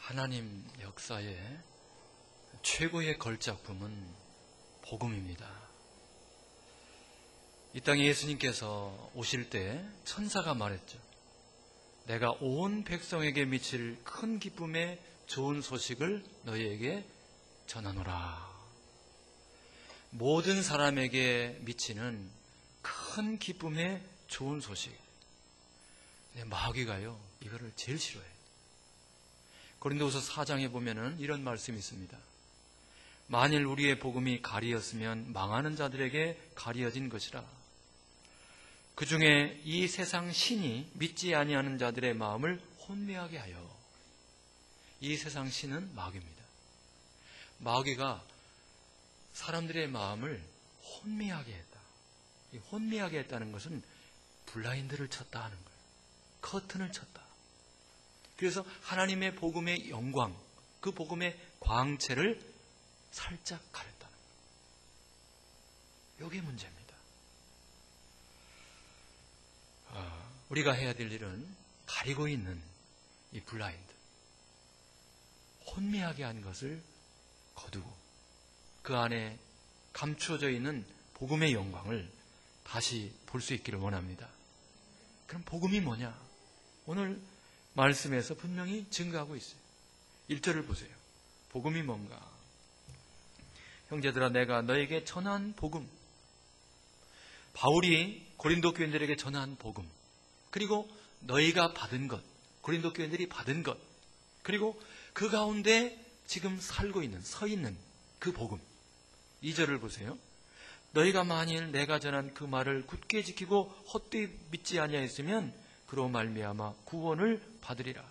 하나님 역사의 최고의 걸작품은 복음입니다. 이 땅에 예수님께서 오실 때 천사가 말했죠. 내가 온 백성에게 미칠 큰 기쁨의 좋은 소식을 너희에게 전하노라. 모든 사람에게 미치는 큰 기쁨의 좋은 소식. 마귀가요, 이거를 제일 싫어해요. 고린도후서 4장에 보면은 이런 말씀이 있습니다. 만일 우리의 복음이 가리였으면 망하는 자들에게 가리어진 것이라. 그 중에 이 세상 신이 믿지 아니하는 자들의 마음을 혼미하게 하여. 이 세상 신은 마귀입니다. 마귀가 사람들의 마음을 혼미하게 했다. 이 혼미하게 했다는 것은 블라인드를 쳤다 하는 거예요. 커튼을 쳤다. 그래서 하나님의 복음의 영광, 그 복음의 광채를 살짝 가렸다는 거예요. 이게 문제입니다. 우리가 해야 될 일은 가리고 있는 이 블라인드, 혼미하게 한 것을 거두고 그 안에 감추어져 있는 복음의 영광을 다시 볼 수 있기를 원합니다. 그럼 복음이 뭐냐? 오늘 말씀에서 분명히 증거하고 있어요. 1절을 보세요. 복음이 뭔가? 형제들아, 내가 너에게 전한 복음. 바울이 고린도 교인들에게 전한 복음. 그리고 너희가 받은 것. 고린도 교인들이 받은 것. 그리고 그 가운데 지금 살고 있는, 서 있는 그 복음. 2절을 보세요. 너희가 만일 내가 전한 그 말을 굳게 지키고 헛되이 믿지 아니하였으면 그로 말미암아 구원을 받으리라.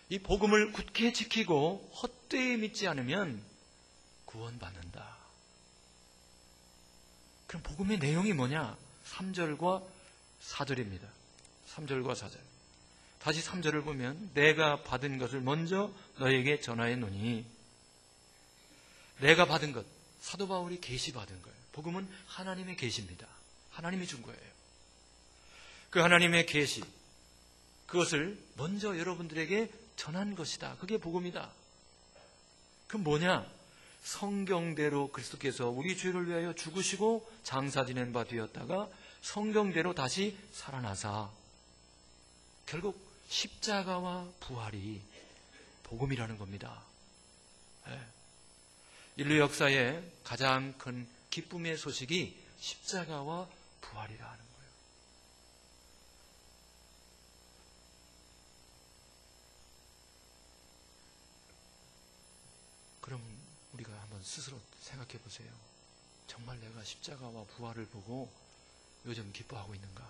이 복음을 굳게 지키고 헛되이 믿지 않으면 구원받는다. 그럼 복음의 내용이 뭐냐? 3절과 4절입니다. 3절과 4절. 다시 3절을 보면 내가 받은 것을 먼저 너에게 전하였노니. 내가 받은 것, 사도 바울이 계시받은 거예요. 복음은 하나님의 계시입니다. 하나님이 준 거예요. 그 하나님의 계시, 그것을 먼저 여러분들에게 전한 것이다. 그게 복음이다. 그럼 뭐냐? 성경대로 그리스도께서 우리 죄를 위하여 죽으시고 장사 지낸 바 되었다가 성경대로 다시 살아나사 결국 십자가와 부활이 복음이라는 겁니다. 인류 역사의 가장 큰 기쁨의 소식이 십자가와 부활이라 하는 거예요. 그럼 우리가 한번 스스로 생각해 보세요. 정말 내가 십자가와 부활을 보고 요즘 기뻐하고 있는가?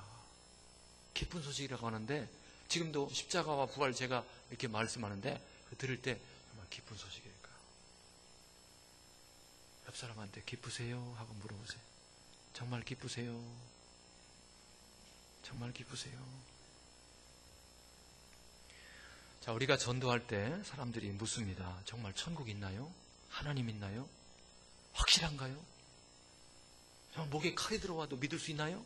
기쁜 소식이라고 하는데 지금도 십자가와 부활 제가 이렇게 말씀하는데 들을 때 정말 기쁜 소식일까? 옆 사람한테 기쁘세요? 하고 물어보세요. 정말 기쁘세요? 정말 기쁘세요? 자, 우리가 전도할 때 사람들이 묻습니다. 정말 천국 있나요? 하나님 있나요? 확실한가요? 정말 목에 칼이 들어와도 믿을 수 있나요?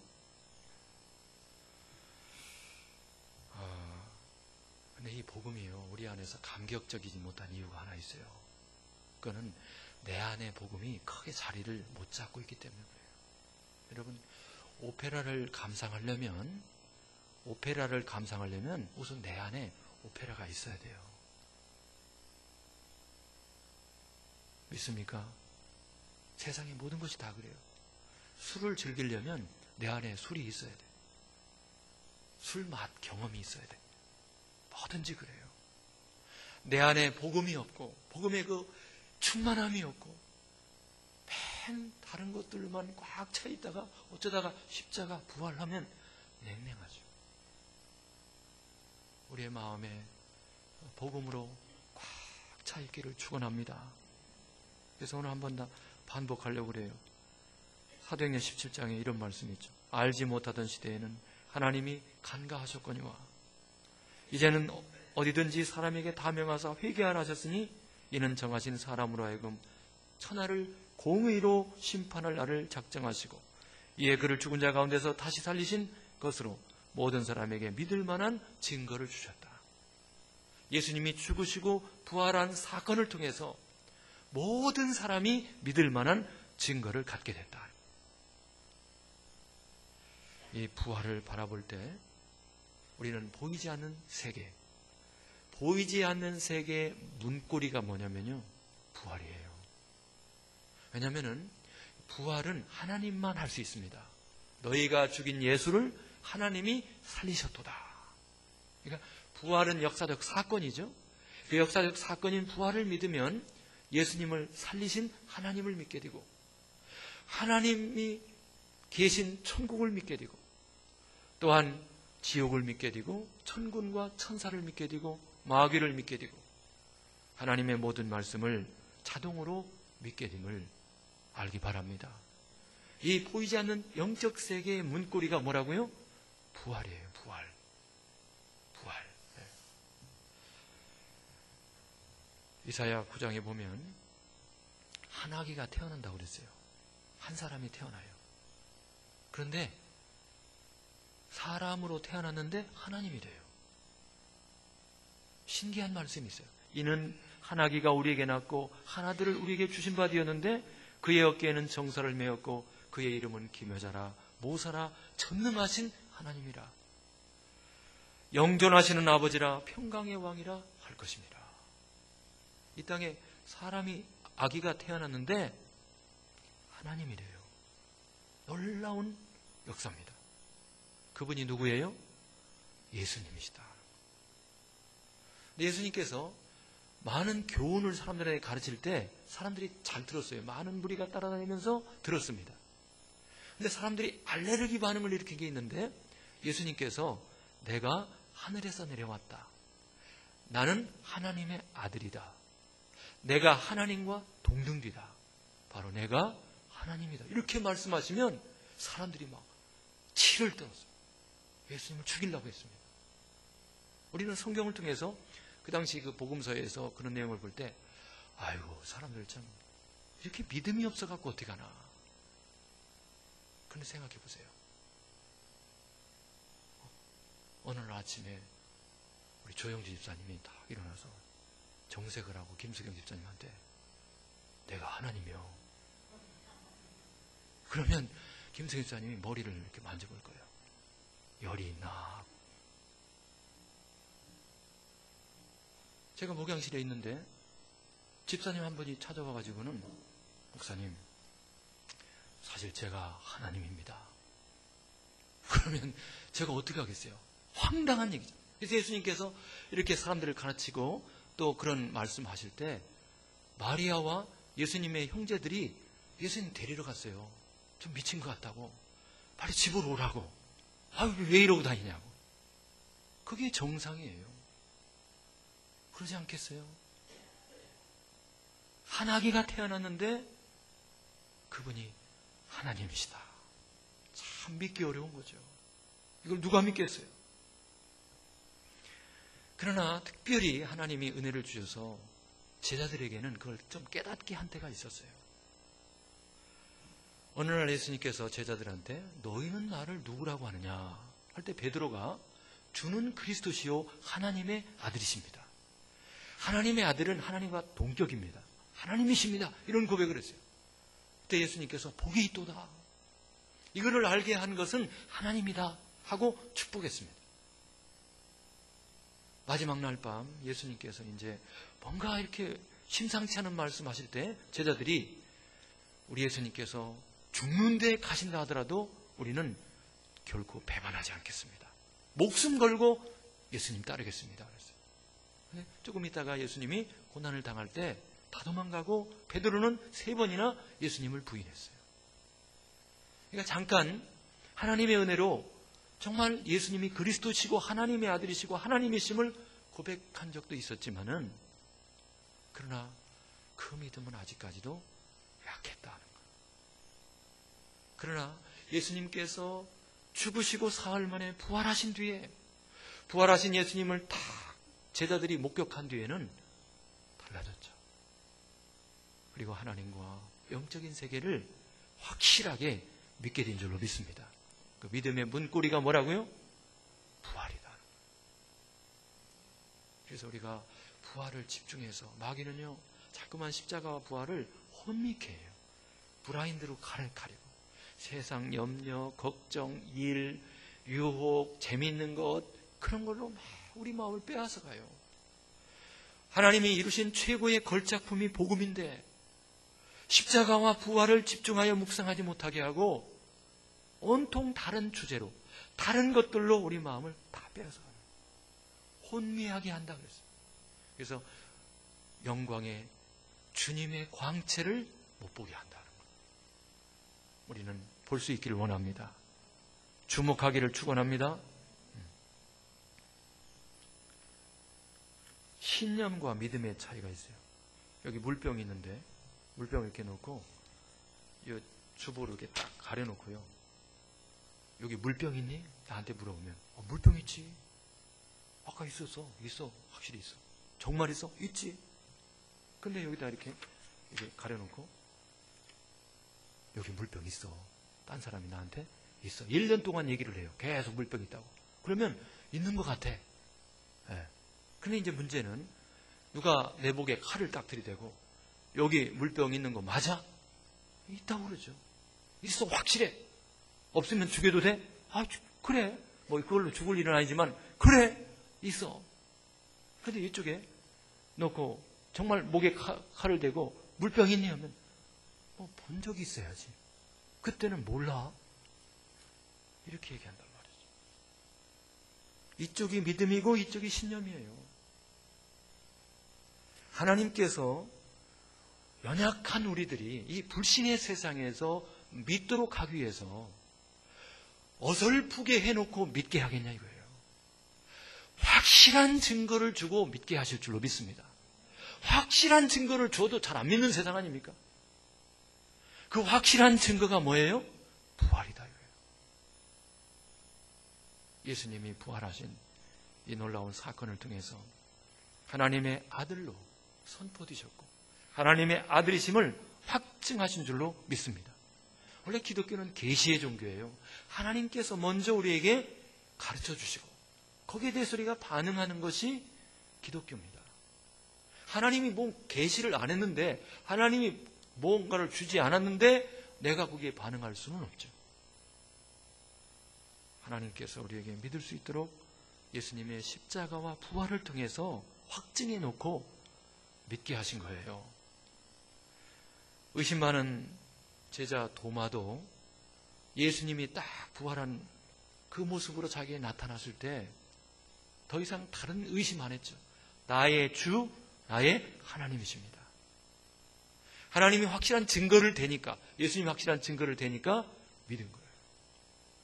근데 이 복음이요, 우리 안에서 감격적이지 못한 이유가 하나 있어요. 그거는 내 안에 복음이 크게 자리를 못 잡고 있기 때문에 그래요. 여러분, 오페라를 감상하려면 우선 내 안에 오페라가 있어야 돼요. 믿습니까? 세상의 모든 것이 다 그래요. 술을 즐기려면 내 안에 술이 있어야 돼. 술 맛 경험이 있어야 돼. 뭐든지 그래요. 내 안에 복음이 없고 복음의 그 충만함이 없고 맨 다른 것들만 꽉 차 있다가 어쩌다가 십자가 부활하면 냉랭하죠. 우리의 마음에 복음으로 꽉 차 있기를 축원합니다. 그래서 오늘 한 번 더 반복하려고 그래요. 사도행전 17장에 이런 말씀이 있죠. 알지 못하던 시대에는 하나님이 간과하셨거니와 이제는 어디든지 사람에게 다 명하사 회개하라 하셨으니 이는 정하신 사람으로 하여금 천하를 공의로 심판할 날을 작정하시고 이에 그를 죽은 자 가운데서 다시 살리신 것으로 모든 사람에게 믿을 만한 증거를 주셨다. 예수님이 죽으시고 부활한 사건을 통해서 모든 사람이 믿을 만한 증거를 갖게 됐다. 이 부활을 바라볼 때 우리는 보이지 않는 세계, 보이지 않는 세계의 문고리가 뭐냐면요, 부활이에요. 왜냐하면 부활은 하나님만 할 수 있습니다. 너희가 죽인 예수를 하나님이 살리셨도다. 그러니까 부활은 역사적 사건이죠. 그 역사적 사건인 부활을 믿으면 예수님을 살리신 하나님을 믿게 되고, 하나님이 계신 천국을 믿게 되고, 또한 지옥을 믿게 되고, 천군과 천사를 믿게 되고, 마귀를 믿게 되고, 하나님의 모든 말씀을 자동으로 믿게 됨을 알기 바랍니다. 이 보이지 않는 영적 세계의 문고리가 뭐라고요? 부활이에요. 부활. 네. 이사야 9장에 보면 한 아기가 태어난다고 그랬어요. 한 사람이 태어나요. 그런데 사람으로 태어났는데 하나님이 돼요. 신기한 말씀이 있어요. 이는 한 아기가 우리에게 낳고 한 아들을 우리에게 주신 바 되었는데 그의 어깨에는 정사를 메었고 그의 이름은 기묘자라 모사라 전능하신 하나님이라 영존하시는 아버지라 평강의 왕이라 할 것입니다. 이 땅에 사람이 아기가 태어났는데 하나님이래요. 놀라운 역사입니다. 그분이 누구예요? 예수님이시다. 예수님께서 많은 교훈을 사람들에게 가르칠 때 사람들이 잘 들었어요. 많은 무리가 따라다니면서 들었습니다. 근데 사람들이 알레르기 반응을 일으킨 게 있는데 예수님께서 내가 하늘에서 내려왔다. 나는 하나님의 아들이다. 내가 하나님과 동등비다. 바로 내가 하나님이다. 이렇게 말씀하시면 사람들이 막 치를 떨었어요. 예수님을 죽이려고 했습니다. 우리는 성경을 통해서 그 당시 그 복음서에서 그런 내용을 볼 때 아이고 사람들 참 이렇게 믿음이 없어갖고 어떻게 하나. 그런데 생각해 보세요. 어느 날 아침에 우리 조영진 집사님이 딱 일어나서 정색을 하고 김수경 집사님한테 내가 하나님이요. 그러면 김수경 집사님이 머리를 이렇게 만져볼 거예요. 열이 있나. 제가 목양실에 있는데 집사님 한 분이 찾아와가지고는 목사님 사실 제가 하나님입니다. 그러면 제가 어떻게 하겠어요? 황당한 얘기죠. 그래서 예수님께서 이렇게 사람들을 가르치고 또 그런 말씀하실 때 마리아와 예수님의 형제들이 예수님 데리러 갔어요. 좀 미친 것 같다고. 빨리 집으로 오라고. 왜 이러고 다니냐고. 그게 정상이에요. 그러지 않겠어요? 한 아기가 태어났는데 그분이 하나님이시다. 참 믿기 어려운 거죠. 이걸 누가 믿겠어요? 그러나 특별히 하나님이 은혜를 주셔서 제자들에게는 그걸 좀 깨닫게 한 때가 있었어요. 어느 날 예수님께서 제자들한테 너희는 나를 누구라고 하느냐 할 때 베드로가 주는 그리스도시요 하나님의 아들이십니다. 하나님의 아들은 하나님과 동격입니다. 하나님이십니다. 이런 고백을 했어요. 그때 예수님께서 복이 있도다. 이거를 알게 한 것은 하나님이다 하고 축복했습니다. 마지막 날 밤 예수님께서 이제 뭔가 이렇게 심상치 않은 말씀하실 때 제자들이 우리 예수님께서 죽는 데 가신다 하더라도 우리는 결코 배반하지 않겠습니다. 목숨 걸고 예수님 따르겠습니다. 그랬어요. 조금 있다가 예수님이 고난을 당할 때 다 도망가고 베드로는 3번이나 예수님을 부인했어요. 그러니까 잠깐 하나님의 은혜로 정말 예수님이 그리스도시고 하나님의 아들이시고 하나님이심을 고백한 적도 있었지만은 그러나 그 믿음은 아직까지도 약했다는 거예요. 그러나 예수님께서 죽으시고 사흘 만에 부활하신 뒤에 부활하신 예수님을 다 제자들이 목격한 뒤에는 달라졌죠. 그리고 하나님과 영적인 세계를 확실하게 믿게 된 줄로 믿습니다. 그 믿음의 문고리가 뭐라고요? 부활이다. 그래서 우리가 부활을 집중해서, 마귀는요 자꾸만 십자가와 부활을 혼미케 해요. 브라인드로 가리고 세상 염려, 걱정, 일, 유혹, 재미있는 것, 그런 걸로 막 우리 마음을 빼앗아 가요. 하나님이 이루신 최고의 걸작품이 복음인데 십자가와 부활을 집중하여 묵상하지 못하게 하고 온통 다른 주제로, 다른 것들로 우리 마음을 다 빼앗아 가요. 혼미하게 한다 그랬어요. 그래서 영광의 주님의 광채를 못 보게 한다는 거예요. 우리는 볼 수 있기를 원합니다. 주목하기를 축원합니다. 신념과 믿음의 차이가 있어요. 여기 물병이 있는데 물병을 이렇게 놓고 이 주보로 이렇게 딱 가려놓고요. 여기 물병 있니? 나한테 물어보면 물병 있지. 아까 있었어. 있어. 확실히 있어. 정말 있어? 있지. 근데 여기다 이렇게 가려놓고 여기 물병 있어. 딴 사람이 나한테 있어. 1년 동안 얘기를 해요. 계속 물병 있다고. 그러면 있는 것 같아. 네. 근데 이제 문제는 누가 내 목에 칼을 딱 들이대고 여기 물병 있는 거 맞아? 있다고 그러죠. 있어. 확실해. 없으면 죽여도 돼? 그래. 뭐 그걸로 죽을 일은 아니지만 그래. 있어. 근데 이쪽에 놓고 정말 목에 칼을 대고 물병 있니 하면 본 적이 있어야지. 그때는 몰라. 이렇게 얘기한단 말이죠. 이쪽이 믿음이고 이쪽이 신념이에요. 하나님께서 연약한 우리들이 이 불신의 세상에서 믿도록 하기 위해서 어설프게 해놓고 믿게 하겠냐 이거예요. 확실한 증거를 주고 믿게 하실 줄로 믿습니다. 확실한 증거를 줘도 잘 안 믿는 세상 아닙니까? 그 확실한 증거가 뭐예요? 부활이다 이거예요. 예수님이 부활하신 이 놀라운 사건을 통해서 하나님의 아들로 선포되셨고 하나님의 아들이심을 확증하신 줄로 믿습니다. 원래 기독교는 계시의 종교예요. 하나님께서 먼저 우리에게 가르쳐 주시고 거기에 대해서 우리가 반응하는 것이 기독교입니다. 하나님이 계시를 안 했는데 하나님이 뭔가를 주지 않았는데 내가 거기에 반응할 수는 없죠. 하나님께서 우리에게 믿을 수 있도록 예수님의 십자가와 부활을 통해서 확증해 놓고 믿게 하신 거예요. 의심 많은 제자 도마도 예수님이 딱 부활한 그 모습으로 자기에 나타났을 때 더 이상 다른 의심 안 했죠. 나의 주, 나의 하나님이십니다. 하나님이 확실한 증거를 대니까, 예수님이 확실한 증거를 대니까 믿은 거예요.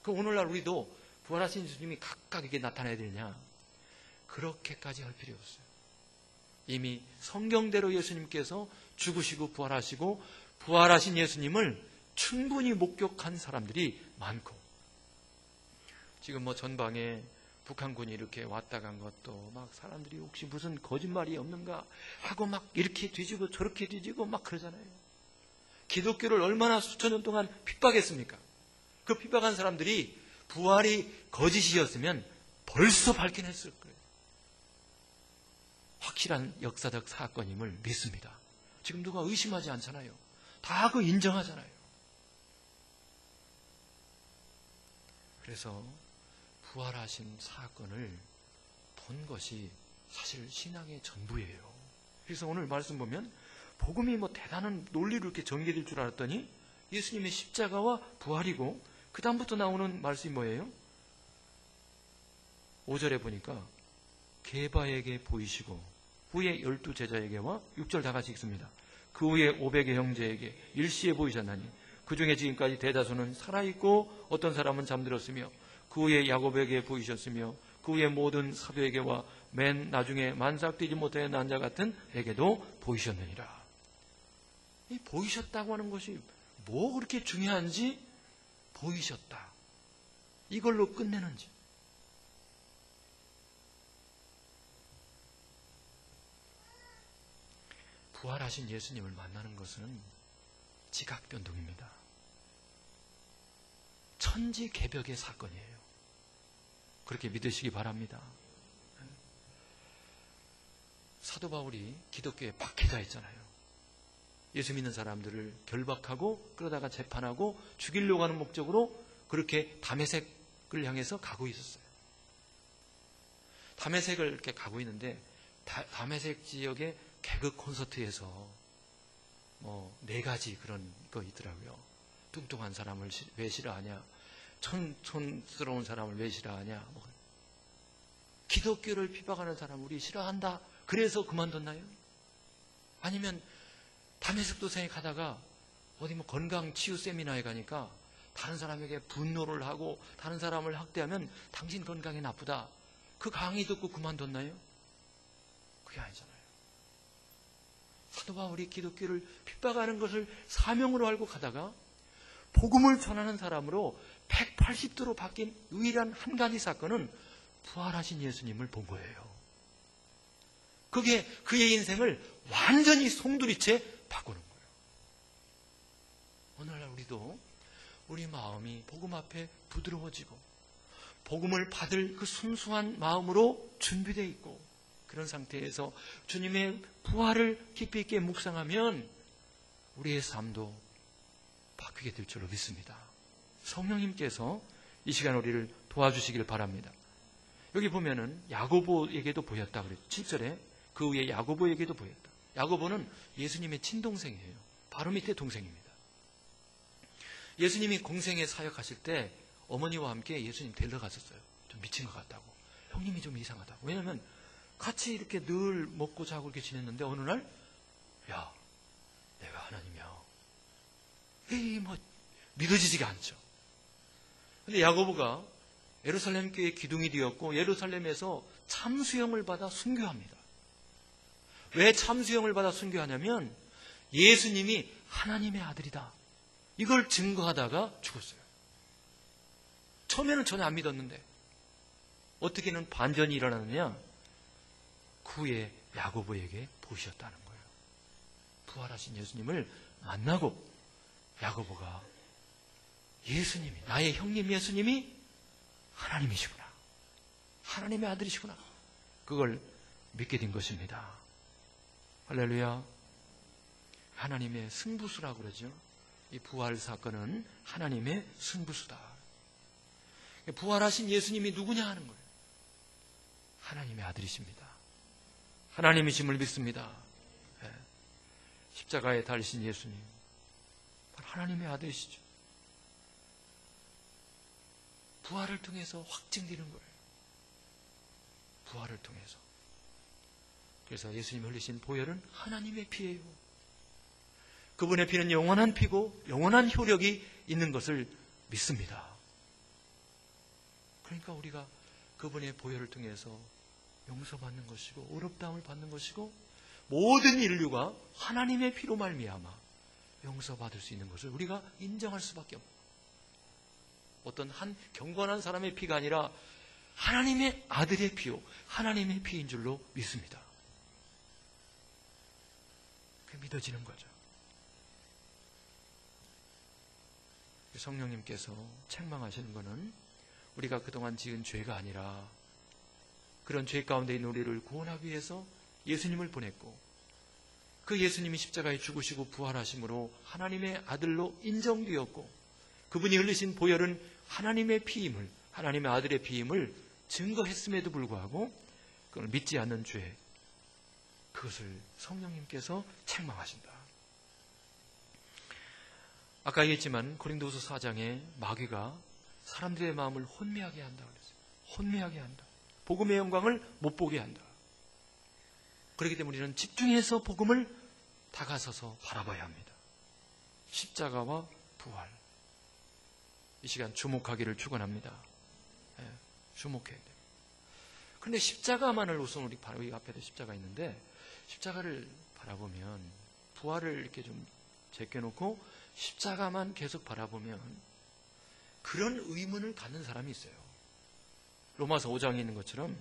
그럼 오늘날 우리도 부활하신 예수님이 각각 이게 나타나야 되냐? 그렇게까지 할 필요 없어요. 이미 성경대로 예수님께서 죽으시고 부활하시고 부활하신 예수님을 충분히 목격한 사람들이 많고, 지금 전방에 북한군이 이렇게 왔다 간 것도 막 사람들이 혹시 무슨 거짓말이 없는가 하고 막 이렇게 뒤지고 저렇게 뒤지고 막 그러잖아요. 기독교를 얼마나 수천 년 동안 핍박했습니까? 그 핍박한 사람들이 부활이 거짓이었으면 벌써 밝혀냈을 거예요. 확실한 역사적 사건임을 믿습니다. 지금 누가 의심하지 않잖아요. 다 그 인정하잖아요. 그래서 부활하신 사건을 본 것이 사실 신앙의 전부예요. 그래서 오늘 말씀 보면 복음이 대단한 논리로 이렇게 전개될 줄 알았더니 예수님의 십자가와 부활이고, 그 다음부터 나오는 말씀이 뭐예요? 5절에 보니까 게바에게 보이시고 후에 12 제자에게와 6절 다 같이 읽습니다. 그 후에 500의 형제에게 일시에 보이셨나니 그 중에 지금까지 대다수는 살아있고 어떤 사람은 잠들었으며 그 후에 야곱에게 보이셨으며 그 후에 모든 사도에게와 맨 나중에 만삭되지 못하여 난 자 같은 에게도 보이셨느니라. 이 보이셨다고 하는 것이 뭐 그렇게 중요한지, 보이셨다 이걸로 끝내는지. 부활하신 예수님을 만나는 것은 지각변동입니다. 천지개벽의 사건이에요. 그렇게 믿으시기 바랍니다. 사도 바울이 기독교에 박해자 했잖아요. 예수 믿는 사람들을 결박하고 그러다가 재판하고 죽이려고 하는 목적으로 그렇게 다메섹을 향해서 가고 있었어요. 다메섹을 이렇게 가고 있는데 다메섹 지역의 개그 콘서트에서 4가지 그런 거 있더라고요. 뚱뚱한 사람을 왜 싫어하냐? 촌스러운 사람을 왜 싫어하냐? 기독교를 핍박하는 사람 우리 싫어한다. 그래서 그만뒀나요? 아니면 다메섹 도상에 가다가 어디 건강 치유 세미나에 가니까 다른 사람에게 분노를 하고 다른 사람을 학대하면 당신 건강에 나쁘다. 그 강의 듣고 그만뒀나요? 그게 아니잖아요. 사도 바울이 기독교를 핍박하는 것을 사명으로 알고 가다가 복음을 전하는 사람으로 180도로 바뀐 유일한 한 가지 사건은 부활하신 예수님을 본 거예요. 그게 그의 인생을 완전히 송두리째 바꾸는 거예요. 오늘날 우리도 우리 마음이 복음 앞에 부드러워지고 복음을 받을 그 순수한 마음으로 준비되어 있고 그런 상태에서 주님의 부활을 깊이 있게 묵상하면 우리의 삶도 바뀌게 될 줄로 믿습니다. 성령님께서 이 시간 우리를 도와주시기를 바랍니다. 여기 보면은 야고보에게도 보였다 그랬죠. 7절에 그 후에 야고보에게도 보였다. 야고보는 예수님의 친동생이에요. 바로 밑에 동생입니다. 예수님이 공생에 사역하실 때 어머니와 함께 예수님 데려갔었어요. 좀 미친 것 같다고. 형님이 좀 이상하다고. 왜냐하면 같이 이렇게 늘 먹고 자고 이렇게 지냈는데 어느 날 야, 내가 하나님이야. 믿어지지가 않죠. 근데 야고보가 예루살렘 교회 기둥이 되었고 예루살렘에서 참수형을 받아 순교합니다. 왜 참수형을 받아 순교하냐면 예수님이 하나님의 아들이다. 이걸 증거하다가 죽었어요. 처음에는 전혀 안 믿었는데 어떻게는 반전이 일어나느냐? 그 후에 야고보에게 보셨다는 거예요. 부활하신 예수님을 만나고 야고보가 예수님이, 나의 형님 예수님이 하나님이시구나. 하나님의 아들이시구나. 그걸 믿게 된 것입니다. 할렐루야. 하나님의 승부수라고 그러죠. 이 부활 사건은 하나님의 승부수다. 부활하신 예수님이 누구냐 하는 거예요. 하나님의 아들이십니다. 하나님이심을 믿습니다. 십자가에 달리신 예수님. 하나님의 아들이시죠. 부활을 통해서 확증되는 거예요. 부활을 통해서. 그래서 예수님이 흘리신 보혈은 하나님의 피예요. 그분의 피는 영원한 피고 영원한 효력이 있는 것을 믿습니다. 그러니까 우리가 그분의 보혈을 통해서 용서받는 것이고 의롭다함을 받는 것이고 모든 인류가 하나님의 피로 말미암아 용서받을 수 있는 것을 우리가 인정할 수밖에 없습니다. 어떤 한 경건한 사람의 피가 아니라 하나님의 아들의 피요 하나님의 피인 줄로 믿습니다. 그게 믿어지는 거죠. 성령님께서 책망하시는 것은 우리가 그동안 지은 죄가 아니라 그런 죄 가운데 있는 우리를 구원하기 위해서 예수님을 보냈고 그 예수님이 십자가에 죽으시고 부활하심으로 하나님의 아들로 인정되었고 그분이 흘리신 보혈은 하나님의 피임을, 하나님의 아들의 피임을 증거했음에도 불구하고 그걸 믿지 않는 죄, 그것을 성령님께서 책망하신다. 아까 얘기했지만 고린도후서 4장에 마귀가 사람들의 마음을 혼미하게 한다고 그랬어요. 혼미하게 한다. 복음의 영광을 못 보게 한다. 그렇기 때문에 우리는 집중해서 복음을 다가서서 바라봐야 합니다. 십자가와 부활. 이 시간 주목하기를 축원합니다. 주목해야 돼요. 그런데 십자가만을 우선 우리 바로 이 앞에도 십자가 있는데 십자가를 바라보면 부활을 이렇게 좀 제껴놓고 십자가만 계속 바라보면 그런 의문을 갖는 사람이 있어요. 로마서 5장에 있는 것처럼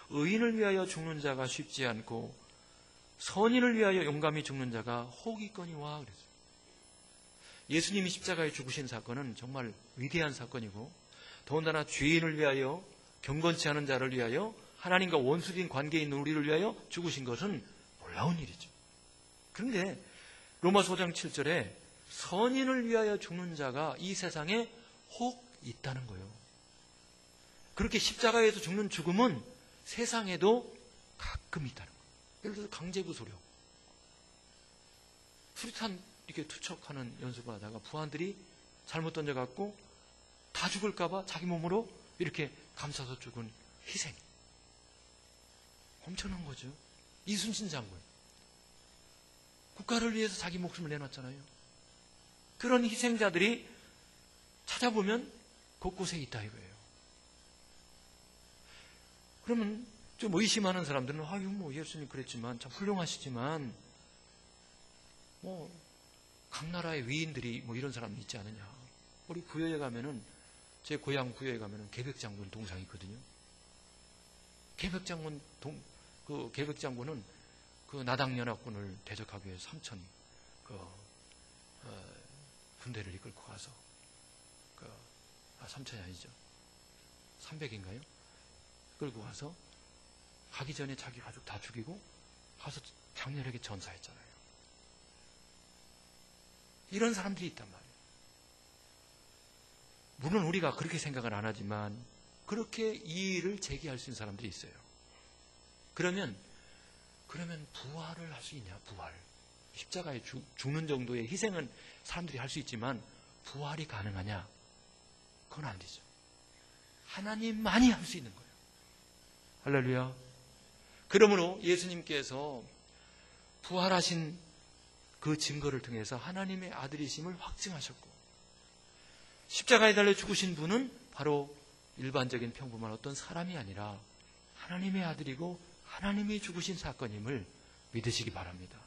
의인을 위하여 죽는 자가 쉽지 않고 선인을 위하여 용감히 죽는 자가 혹이거니와 그랬어요. 예수님이 십자가에 죽으신 사건은 정말 위대한 사건이고 더군다나 죄인을 위하여 경건치 않은 자를 위하여 하나님과 원수된 관계에 있는 우리를 위하여 죽으신 것은 놀라운 일이죠. 그런데 로마서 5장 7절에 선인을 위하여 죽는 자가 이 세상에 혹 있다는 거예요. 그렇게 십자가에서 죽는 죽음은 세상에도 가끔 있다는 거예요. 예를 들어서 강제구 소령, 수류탄 이렇게 투척하는 연습을 하다가 부하들이 잘못 던져갖고 다 죽을까봐 자기 몸으로 이렇게 감싸서 죽은 희생. 엄청난 거죠. 이순신 장군. 국가를 위해서 자기 목숨을 내놨잖아요. 그런 희생자들이 찾아보면 곳곳에 있다 이거예요. 그러면 좀 의심하는 사람들은 아유 뭐 예수님 그랬지만 참 훌륭하시지만 뭐 각 나라의 위인들이 뭐 이런 사람이 있지 않느냐. 우리 부여에 가면은 제 고향 부여에 가면은 계백장군 동상이 있거든요. 계백장군은 그 나당연합군을 대적하기 위해 3,000 군대를 이끌고 가서 3,000이 아니죠. 300인가요? 끌고 가서 가기 전에 자기 가족 다 죽이고 가서 장렬하게 전사했잖아요. 이런 사람들이 있단 말이에요. 물론 우리가 그렇게 생각을 안 하지만 그렇게 이의를 제기할 수 있는 사람들이 있어요. 그러면 부활을 할 수 있냐? 부활. 십자가에 죽는 정도의 희생은 사람들이 할 수 있지만 부활이 가능하냐? 그건 안 되죠. 하나님만이 할 수 있는 거예요. 할렐루야. 그러므로 예수님께서 부활하신 그 증거를 통해서 하나님의 아들이심을 확증하셨고 십자가에 달려 죽으신 분은 바로 일반적인 평범한 어떤 사람이 아니라 하나님의 아들이고 하나님이 죽으신 사건임을 믿으시기 바랍니다.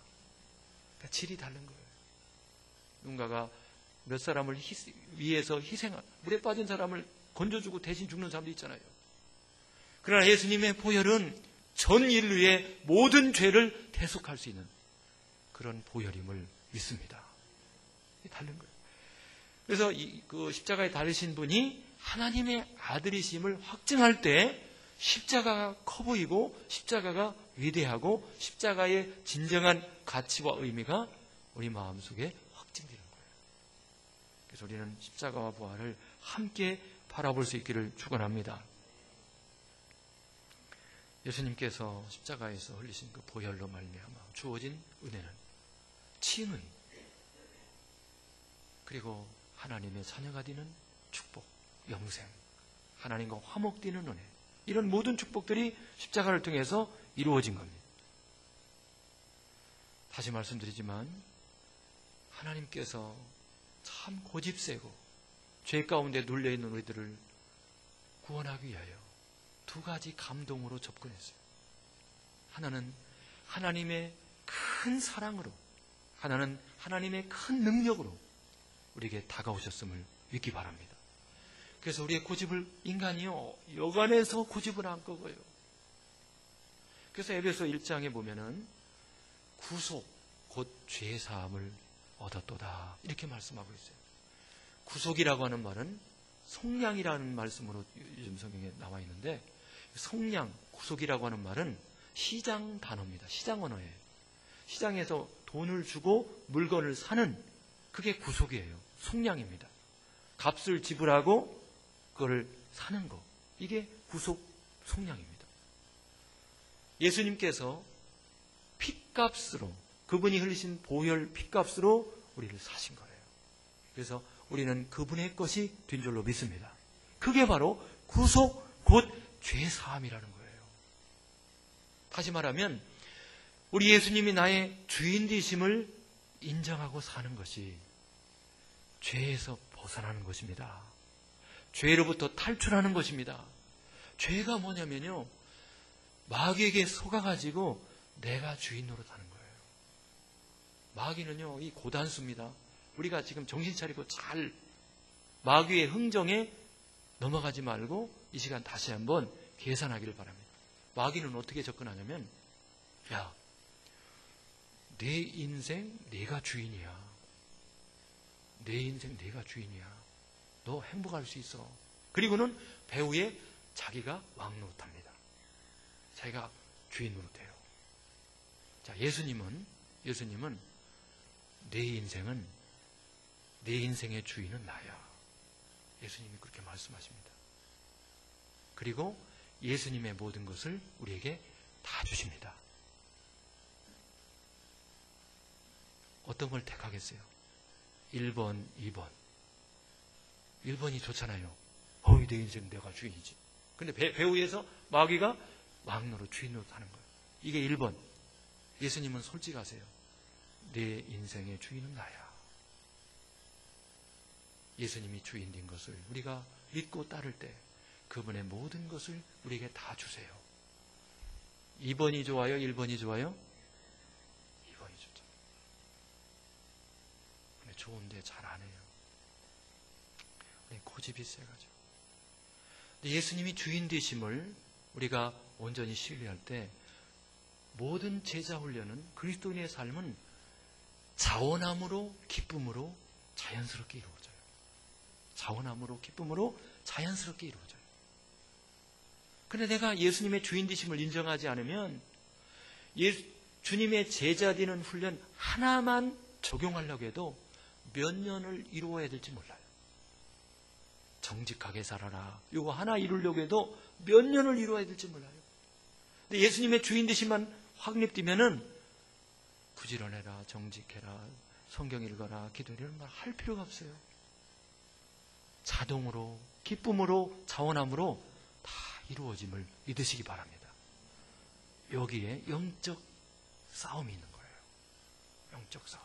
그러니까 질이 다른 거예요. 누군가가 몇 사람을 위해서 물에 빠진 사람을 건져주고 대신 죽는 사람도 있잖아요. 그러나 예수님의 보혈은 전 인류의 모든 죄를 대속할 수 있는 그런 보혈임을 믿습니다. 이게 다른 거예요. 그래서 그 십자가에 달리신 분이 하나님의 아들이심을 확증할 때 십자가가 커 보이고 십자가가 위대하고 십자가의 진정한 가치와 의미가 우리 마음속에 확증되는 거예요. 그래서 우리는 십자가와 부활을 함께 바라볼 수 있기를 축원합니다. 예수님께서 십자가에서 흘리신 그 보혈로 말미암아 주어진 은혜는 칭의 그리고 하나님의 자녀가 되는 축복, 영생, 하나님과 화목되는 은혜 이런 모든 축복들이 십자가를 통해서 이루어진 겁니다. 다시 말씀드리지만 하나님께서 참 고집세고 죄 가운데 눌려있는 우리들을 구원하기 위하여 두 가지 감동으로 접근했어요. 하나는 하나님의 큰 사랑으로, 하나는 하나님의 큰 능력으로 우리에게 다가오셨음을 믿기 바랍니다. 그래서 우리의 고집을 인간이요 여간에서 고집을 안 꺾어요. 그래서 에베소 1장에 보면은 구속 곧 죄사함을 얻었도다 이렇게 말씀하고 있어요. 구속이라고 하는 말은 속량이라는 말씀으로 요즘 성경에 나와 있는데 속량, 구속이라고 하는 말은 시장 단어입니다. 시장 언어예요. 시장에서 돈을 주고 물건을 사는 그게 구속이에요. 속량입니다. 값을 지불하고 그거를 사는 거. 이게 구속 속량입니다. 예수님께서 핏값으로 그분이 흘리신 보혈 핏값으로 우리를 사신 거예요. 그래서 우리는 그분의 것이 된 줄로 믿습니다. 그게 바로 구속 곧 죄사함이라는 거예요. 다시 말하면 우리 예수님이 나의 주인 되심을 인정하고 사는 것이 죄에서 벗어나는 것입니다. 죄로부터 탈출하는 것입니다. 죄가 뭐냐면요, 마귀에게 속아가지고 내가 주인 노릇하는 거예요. 마귀는요, 이 고단수입니다. 우리가 지금 정신 차리고 잘 마귀의 흥정에 넘어가지 말고 이 시간 다시 한번 계산하기를 바랍니다. 마귀는 어떻게 접근하냐면, 야, 내 인생 내가 주인이야. 내 인생 내가 주인이야. 너 행복할 수 있어. 그리고는 배후에 자기가 왕 노릇합니다. 자기가 주인 노릇해요. 자, 예수님은 내 인생의 주인은 나야. 예수님이 그렇게 말씀하십니다. 그리고 예수님의 모든 것을 우리에게 다 주십니다. 어떤 걸 택하겠어요? 1번, 2번. 1번이 좋잖아요. 내 인생 내가 주인이지. 근데 배 위에서 마귀가 막노릇 주인 노릇 하는 거예요. 이게 1번. 예수님은 솔직하세요. 내 인생의 주인은 나야. 예수님이 주인인 것을 우리가 믿고 따를 때 그분의 모든 것을 우리에게 다 주세요. 2번이 좋아요? 1번이 좋아요? 2번이 좋죠. 근데 좋은데 잘 안 해요. 고집이 세가지고. 예수님이 주인 되심을 우리가 온전히 신뢰할 때 모든 제자 훈련은, 그리스도인의 삶은 자원함으로 기쁨으로 자연스럽게 이루어져요. 자원함으로 기쁨으로 자연스럽게 이루어져요. 그런데 내가 예수님의 주인 되심을 인정하지 않으면 주님의 제자 되는 훈련 하나만 적용하려고 해도 몇 년을 이루어야 될지 몰라요. 정직하게 살아라. 이거 하나 이루려고 해도 몇 년을 이루어야 될지 몰라요. 근데 예수님의 주인 되심만 확립되면은 부지런해라, 정직해라, 성경 읽어라, 기도 이런 말 할 필요가 없어요. 자동으로, 기쁨으로, 자원함으로 다 이루어짐을 믿으시기 바랍니다. 여기에 영적 싸움이 있는 거예요. 영적 싸움.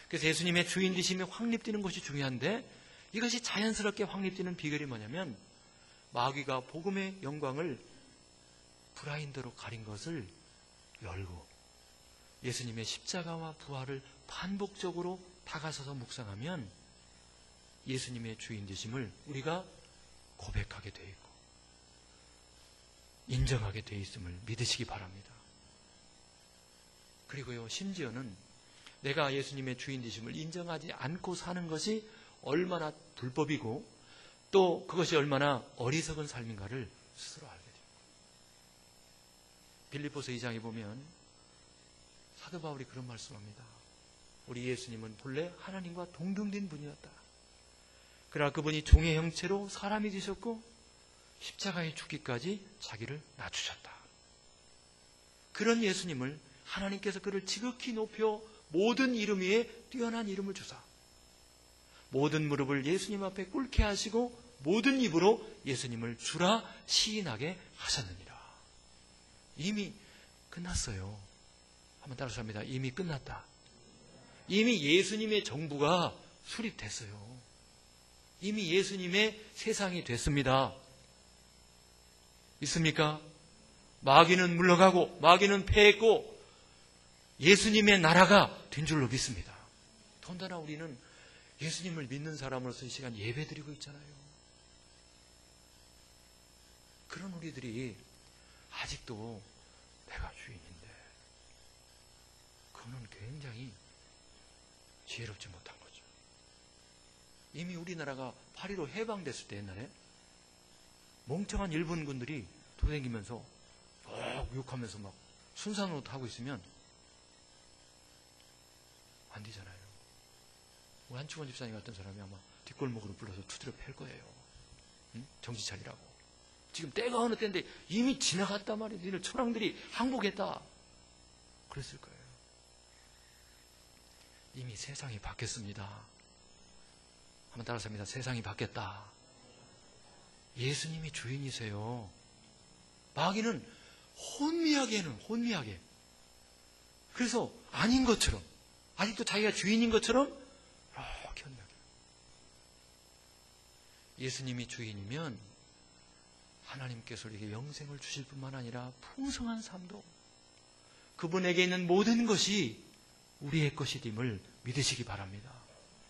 그래서 예수님의 주인 되심이 확립되는 것이 중요한데, 이것이 자연스럽게 확립되는 비결이 뭐냐면, 마귀가 복음의 영광을 브라인드로 가린 것을 열고 예수님의 십자가와 부활을 반복적으로 다가서서 묵상하면 예수님의 주인 되심을 우리가 고백하게 돼 있고 인정하게 돼 있음을 믿으시기 바랍니다. 그리고요, 심지어는 내가 예수님의 주인 되심을 인정하지 않고 사는 것이 얼마나 불법이고 또 그것이 얼마나 어리석은 삶인가를 스스로 알게 됩니다. 빌립보서 2장에 보면 사도 바울이 그런 말씀합니다. 우리 예수님은 본래 하나님과 동등된 분이었다. 그러나 그분이 종의 형체로 사람이 되셨고 십자가에 죽기까지 자기를 낮추셨다. 그런 예수님을 하나님께서 그를 지극히 높여 모든 이름 위에 뛰어난 이름을 주사 모든 무릎을 예수님 앞에 꿇게 하시고 모든 입으로 예수님을 주라 시인하게 하셨느니라. 이미 끝났어요. 한번 따라서 합니다. 이미 끝났다. 이미 예수님의 정부가 수립됐어요. 이미 예수님의 세상이 됐습니다. 있습니까? 마귀는 물러가고 마귀는 패했고 예수님의 나라가 된 줄로 믿습니다. 더군다나 우리는 예수님을 믿는 사람으로서 이 시간 예배드리고 있잖아요. 그런 우리들이 아직도 내가 주인인데 그거는 굉장히 지혜롭지 못한 거죠. 이미 우리나라가 8.15 해방됐을 때 옛날에 멍청한 일본군들이 돌아다니면서 욕하면서 막 순산으로 하고 있으면 안 되잖아요. 우리 한충원 집사님 같은 사람이 아마 뒷골목으로 불러서 두드려 팰 거예요. 응? 정신 차리라고. 지금 때가 어느 때인데 이미 지나갔단 말이에요. 너희들 천황들이 항복했다. 그랬을 거예요. 이미 세상이 바뀌었습니다. 한번 따라서 합니다. 세상이 바뀌었다. 예수님이 주인이세요. 마귀는 혼미하게 그래서 아닌 것처럼 아직도 자기가 주인인 것처럼 이렇게 혼미하게. 예수님이 주인이면 하나님께서 우리에게 영생을 주실 뿐만 아니라 풍성한 삶도 그분에게 있는 모든 것이 우리의 것임을 믿으시기 바랍니다.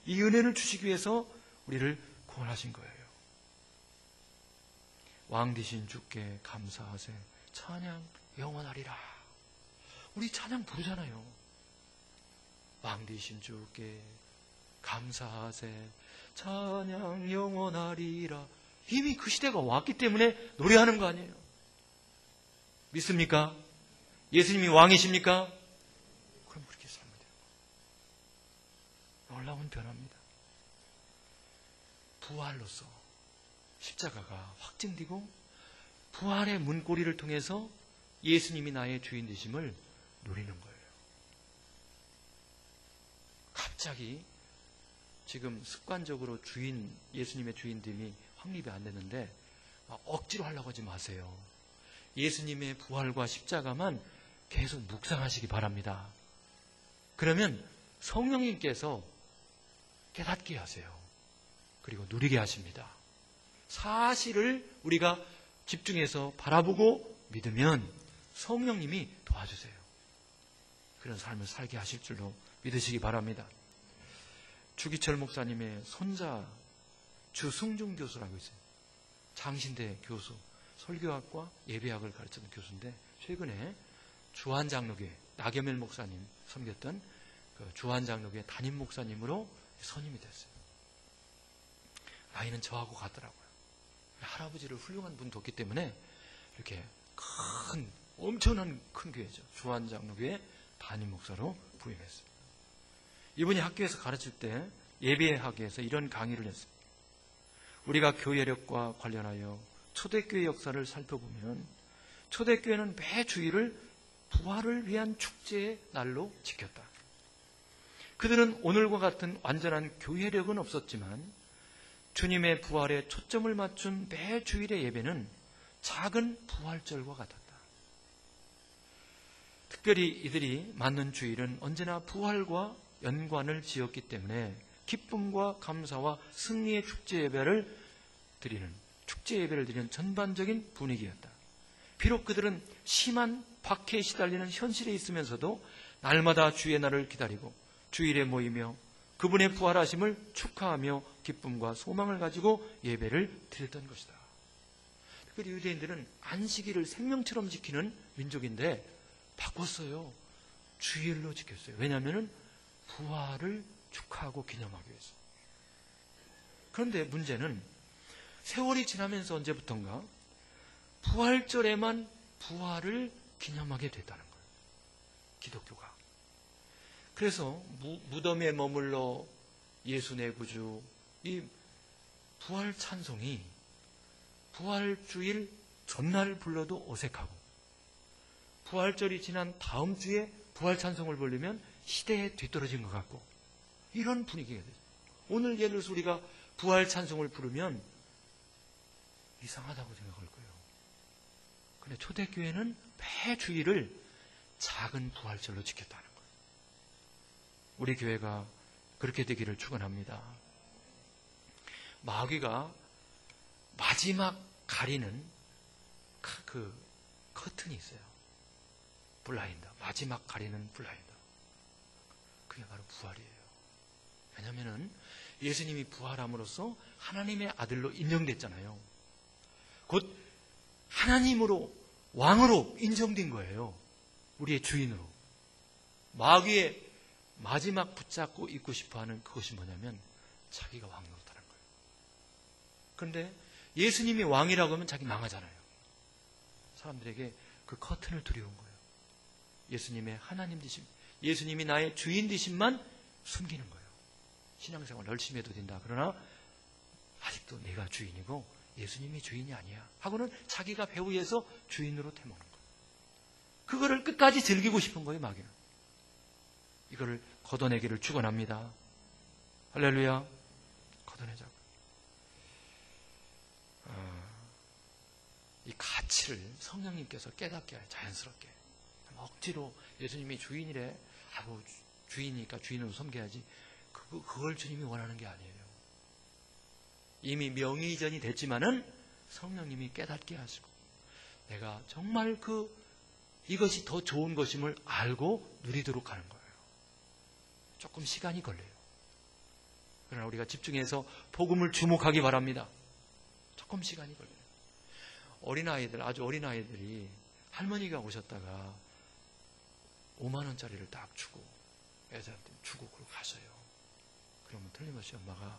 이 은혜를 주시기 위해서 우리를 구원하신 거예요. 왕 되신 주께 감사하세 찬양 영원하리라. 우리 찬양 부르잖아요. 왕 되신 주께 감사하세 찬양 영원하리라. 이미 그 시대가 왔기 때문에 노래하는 거 아니에요. 믿습니까? 예수님이 왕이십니까? 그럼 그렇게 살면 돼요. 놀라운 변화입니다. 부활로서 십자가가 확증되고 부활의 문고리를 통해서 예수님이 나의 주인 되심을 누리는 거예요. 갑자기 지금 습관적으로 예수님의 주인됨이 확립이 안 되는데 억지로 하려고 하지 마세요. 예수님의 부활과 십자가만 계속 묵상하시기 바랍니다. 그러면 성령님께서 깨닫게 하세요. 그리고 누리게 하십니다. 사실을 우리가 집중해서 바라보고 믿으면 성령님이 도와주세요. 그런 삶을 살게 하실 줄로 믿으시기 바랍니다. 주기철 목사님의 손자 주승중 교수라고 있어요. 장신대 교수, 설교학과 예배학을 가르치는 교수인데 최근에 주한장로교회 나겸일 목사님 섬겼던 그 주한장로교회 담임 목사님으로 선임이 됐어요. 나이는 저하고 같더라고요. 할아버지를 훌륭한 분 뒀기 때문에 이렇게 엄청난 큰 교회죠. 주한장로교회 담임 목사로 부임했습니다. 이분이 학교에서 가르칠 때 예배학에서 이런 강의를 했습니다. 우리가 교회력과 관련하여 초대교회 역사를 살펴보면 초대교회는 매 주일을 부활을 위한 축제의 날로 지켰다. 그들은 오늘과 같은 완전한 교회력은 없었지만 주님의 부활에 초점을 맞춘 매 주일의 예배는 작은 부활절과 같았다. 특별히 이들이 맞는 주일은 언제나 부활과 연관을 지었기 때문에 기쁨과 감사와 승리의 축제 예배를 드리는 전반적인 분위기였다. 비록 그들은 심한 박해에 시달리는 현실에 있으면서도 날마다 주의 날을 기다리고 주일에 모이며 그분의 부활하심을 축하하며 기쁨과 소망을 가지고 예배를 드렸던 것이다. 특별히 유대인들은 안식일을 생명처럼 지키는 민족인데 바꿨어요. 주일로 지켰어요. 왜냐하면 부활을 축하하고 기념하기 위해서. 그런데 문제는 세월이 지나면서 언제부턴가 부활절에만 부활을 기념하게 됐다는 거예요. 기독교가. 그래서 무덤에 머물러 예수 내 구주 이 부활 찬송이 부활주일 전날 불러도 어색하고 부활절이 지난 다음 주에 부활 찬송을 부르면 시대에 뒤떨어진 것 같고 이런 분위기가 되죠. 오늘 예를 들어서 우리가 부활 찬송을 부르면 이상하다고 생각할 거예요. 그런데 초대교회는 매 주일을 작은 부활절로 지켰다는 거예요. 우리 교회가 그렇게 되기를 축원합니다. 마귀가 마지막 가리는 그 커튼이 있어요. 블라인드. 마지막 가리는 블라인드. 그게 바로 부활이에요. 왜냐하면 예수님이 부활함으로써 하나님의 아들로 인정됐잖아요. 곧 하나님으로 왕으로 인정된 거예요. 우리의 주인으로. 마귀의 마지막 붙잡고 있고 싶어하는 그것이 뭐냐면 자기가 왕 노릇하는 거예요. 그런데 예수님이 왕이라고 하면 자기 망하잖아요. 사람들에게 그 커튼을 두려운 거예요. 예수님의 하나님 되심, 예수님이 나의 주인 되심만 숨기는 거예요. 신앙생활 열심히 해도 된다. 그러나 아직도 내가 주인이고 예수님이 주인이 아니야 하고는 자기가 배후에서 주인으로 태우는 거예요. 그거를 끝까지 즐기고 싶은 거예요. 마귀는. 이거를 걷어내기를 축원합니다. 할렐루야. 걷어내자고. 이 가치를 성령님께서 깨닫게 해요. 자연스럽게. 억지로 예수님이 주인이래. 주인이니까 주인으로 섬겨야지. 그걸 주님이 원하는 게 아니에요. 이미 명의이전이 됐지만은 성령님이 깨닫게 하시고 내가 정말 이것이 더 좋은 것임을 알고 누리도록 하는 거예요. 조금 시간이 걸려요. 그러나 우리가 집중해서 복음을 주목하기 바랍니다. 조금 시간이 걸려요. 아주 어린아이들이 할머니가 오셨다가 5만 원짜리를 딱 주고 애들한테 주고 그러고 가셔요. 그러면 틀림없이 엄마가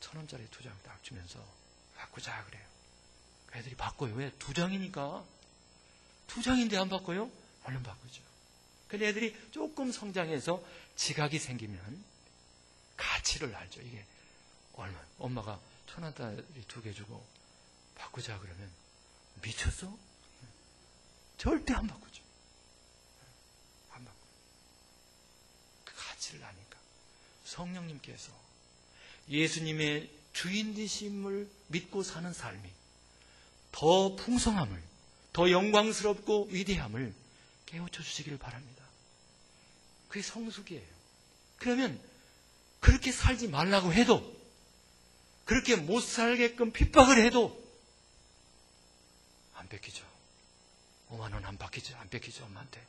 1,000원짜리 2장 딱 주면서 바꾸자 그래요. 애들이 바꿔요. 왜? 2장이니까. 2장인데 안 바꿔요? 얼른 바꾸죠. 근데 애들이 조금 성장해서 지각이 생기면 가치를 알죠. 이게 얼마, 엄마가 1,000원짜리 2개 주고 바꾸자 그러면 미쳤어? 절대 안 바꾸죠. 안 바꿔요. 그 가치를 아니까. 성령님께서 예수님의 주인 되심을 믿고 사는 삶이 더 풍성함을, 더 영광스럽고 위대함을 깨우쳐 주시기를 바랍니다. 그게 성숙이에요. 그러면 그렇게 살지 말라고 해도, 그렇게 못 살게끔 핍박을 해도 안 뺏기죠. 5만 원 안 뺏기죠. 안 뺏기죠. 엄마한테.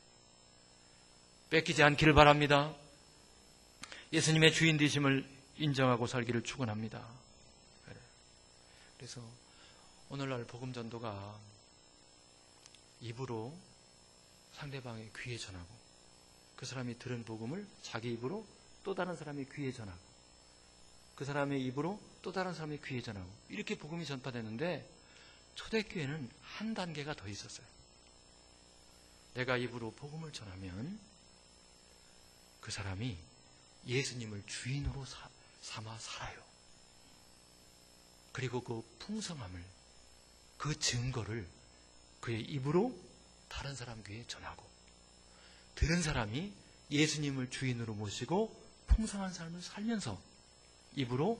뺏기지 않기를 바랍니다. 예수님의 주인 되심을 인정하고 살기를 축원합니다. 그래서 오늘날 복음 전도가 입으로 상대방의 귀에 전하고, 그 사람이 들은 복음을 자기 입으로 또 다른 사람의 귀에 전하고, 그 사람의 입으로 또 다른 사람의 귀에 전하고, 이렇게 복음이 전파되는데 초대교회는 한 단계가 더 있었어요. 내가 입으로 복음을 전하면 그 사람이 예수님을 주인으로 삼아 살아요. 그리고 그 풍성함을, 그 증거를 그의 입으로 다른 사람 귀에 전하고, 들은 사람이 예수님을 주인으로 모시고 풍성한 삶을 살면서 입으로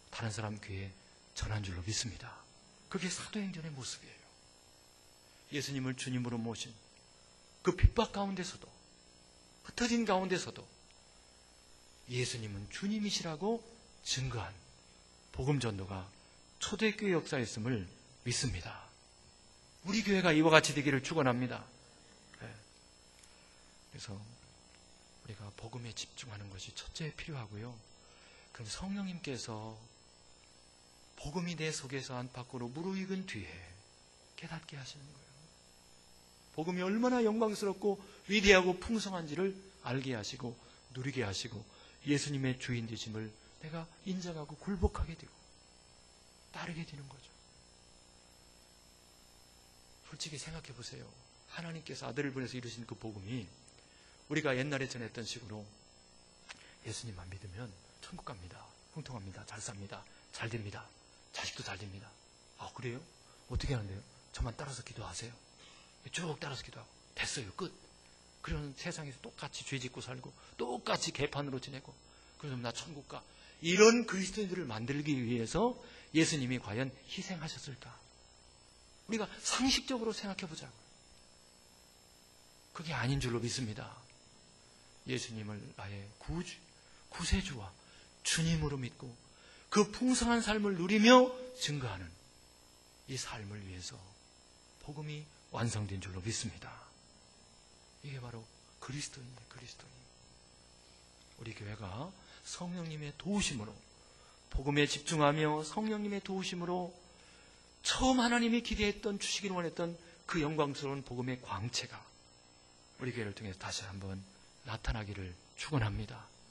다른 사람 귀에 전한 줄로 믿습니다. 그게 사도행전의 모습이에요. 예수님을 주님으로 모신 그 핍박 가운데서도, 흩어진 가운데서도 예수님은 주님이시라고 증거한 복음 전도가 초대교회 역사였음을 믿습니다. 우리 교회가 이와 같이 되기를 축원합니다. 그래서 우리가 복음에 집중하는 것이 첫째 필요하고요. 그럼 성령님께서 복음이 내 속에서 안팎으로 무르익은 뒤에 깨닫게 하시는 거예요. 복음이 얼마나 영광스럽고 위대하고 풍성한지를 알게 하시고 누리게 하시고 예수님의 주인 되심을 내가 인정하고 굴복하게 되고 따르게 되는 거죠. 솔직히 생각해 보세요. 하나님께서 아들을 보내서 이루신 그 복음이 우리가 옛날에 전했던 식으로 예수님만 믿으면 천국 갑니다. 형통합니다. 잘 삽니다. 잘 됩니다. 자식도 잘 됩니다. 아, 그래요? 어떻게 하는데요? 저만 따라서 기도하세요. 쭉 따라서 기도하고 됐어요. 끝. 그러면 세상에서 똑같이 죄 짓고 살고 똑같이 개판으로 지내고 그러면 나 천국 가. 이런 그리스도인들을 만들기 위해서 예수님이 과연 희생하셨을까? 우리가 상식적으로 생각해 보자고요. 그게 아닌 줄로 믿습니다. 예수님을 나의 구세주와 주님으로 믿고 그 풍성한 삶을 누리며 증거하는 이 삶을 위해서 복음이 완성된 줄로 믿습니다. 이게 바로 그리스도인이에요. 그리스도인. 우리 교회가 성령님의 도우심으로 복음에 집중하며 성령님의 도우심으로 처음 하나님이 기대했던, 주시기를 원했던 그 영광스러운 복음의 광채가 우리 교회를 통해서 다시 한번 나타나기를 축원합니다.